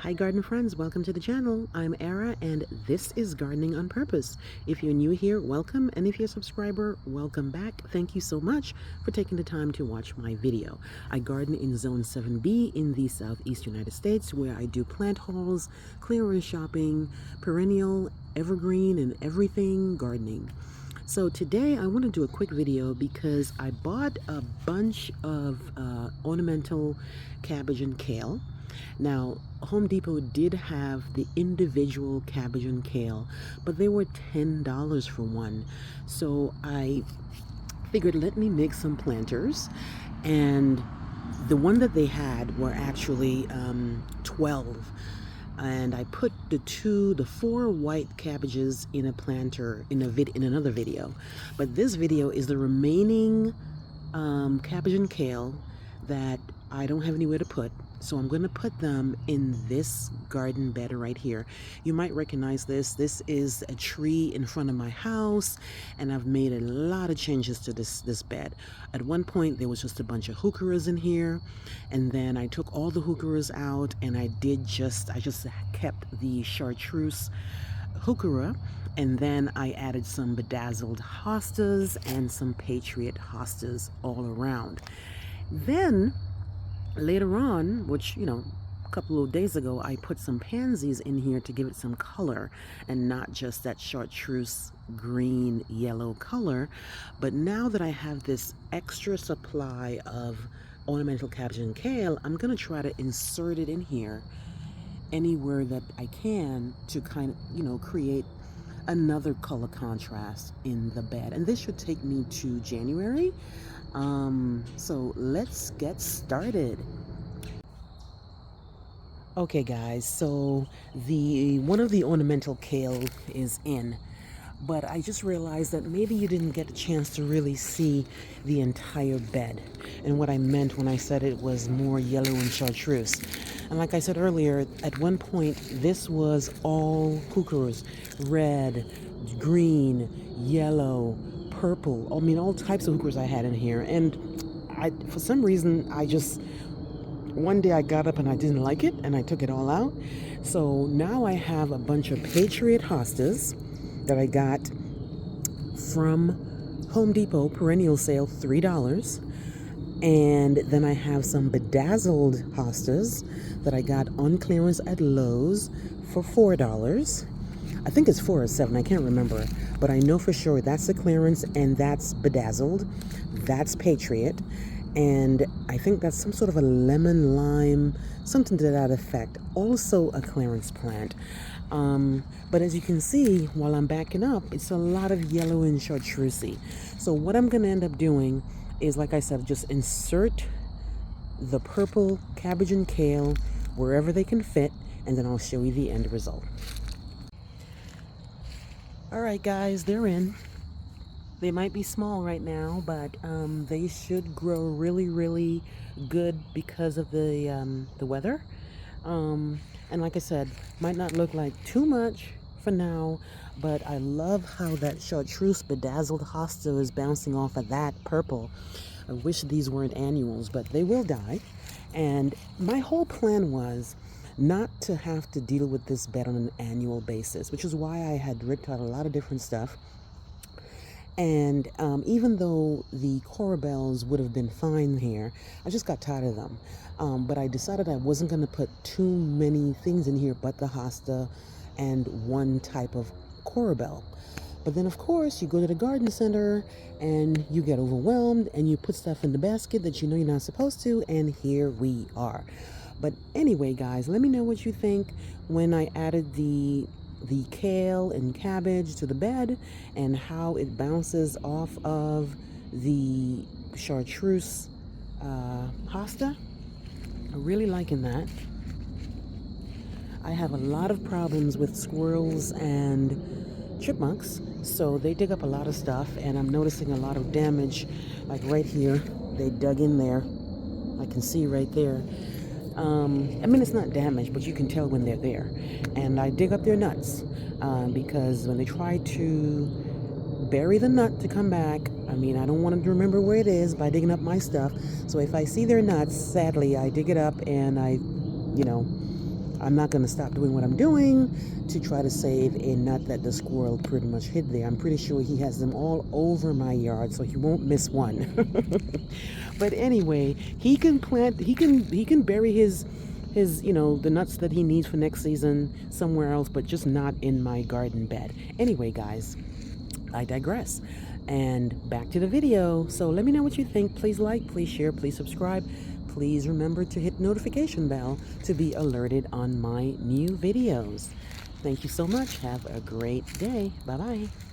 Hi garden friends, welcome to the channel. I'm Era and this is Gardening on Purpose. If you're new here, welcome, and if you're a subscriber, welcome back. Thank you so much for taking the time to watch my video. I garden in Zone 7B in the Southeast United States, where I do plant hauls, clearance shopping, perennial, evergreen, and everything gardening. So today I want to do a quick video because I bought a bunch of ornamental cabbage and kale. Now, Home Depot did have the individual cabbage and kale, but they were $10 for one. So I figured, let me make some planters. And the one that they had were actually 12. And I put the four white cabbages in a planter in another video. But this video is the remaining cabbage and kale that I don't have anywhere to put. So I'm going to put them in this garden bed right here. You might recognize this. This is a tree in front of my house, and I've made a lot of changes to this bed. At one point, there was just a bunch of heucheras in here, and then I took all the heucheras out, and I just kept the chartreuse heuchera, and then I added some bedazzled hostas and some patriot hostas all around. Then later on, which, a couple of days ago, I put some pansies in here to give it some color and not just that chartreuse green yellow color. But now that I have this extra supply of ornamental cabbage and kale, I'm going to try to insert it in here anywhere that I can to kind of, create another color contrast in the bed. And this should take me to January. So let's get started. Okay guys, so one of the ornamental kale is in, but I just realized that maybe you didn't get a chance to really see the entire bed and what I meant when I said it was more yellow and chartreuse. And like I said earlier, at one point this was all heucheras, red, green, yellow, purple. I mean, all types of heucheras I had in here. And for some reason, one day I got up and I didn't like it and I took it all out. So now I have a bunch of patriot hostas that I got from Home Depot, perennial sale, $3. And then I have some bedazzled hostas that I got on clearance at Lowe's for $4. I think it's 4 or 7, I can't remember, but I know for sure that's the clearance, and that's bedazzled, that's patriot, and I think that's some sort of a lemon lime, something to that effect, also a clearance plant. But as you can see, while I'm backing up, it's a lot of yellow and chartreusey. So what I'm going to end up doing is, like I said, just insert the purple cabbage and kale wherever they can fit, and then I'll show you the end result. All right, guys, they're in. They might be small right now, but they should grow really, really good because of the weather. And like I said, might not look like too much for now, but I love how that chartreuse bedazzled hosta is bouncing off of that purple. I wish these weren't annuals, but they will die. And my whole plan was not to have to deal with this bed on an annual basis, which is why I had ripped out a lot of different stuff. And even though the corabels would have been fine here, I just got tired of them. But I decided I wasn't going to put too many things in here but the hosta and one type of corabel. But then, of course, you go to the garden center and you get overwhelmed and you put stuff in the basket that you know you're not supposed to, and here we are. But anyway, guys, let me know what you think when I added the kale and cabbage to the bed and how it bounces off of the chartreuse hosta. I'm really liking that. I have a lot of problems with squirrels and chipmunks, so they dig up a lot of stuff, and I'm noticing a lot of damage. Like right here, they dug in there. I can see right there. I mean, it's not damaged, but you can tell when they're there. And I dig up their nuts because when they try to bury the nut to come back, I mean, I don't want them to remember where it is by digging up my stuff. So if I see their nuts, sadly, I dig it up and I, I'm not going to stop doing what I'm doing to try to save a nut that the squirrel pretty much hid there. I'm pretty sure he has them all over my yard, so he won't miss one. But anyway, he can plant, he can bury his the nuts that he needs for next season somewhere else, but just not in my garden bed. Anyway, guys, I digress. And back to the video. So let me know what you think. Please like, please share, please subscribe. Please remember to hit the notification bell to be alerted on my new videos. Thank you so much. Have a great day. Bye-bye.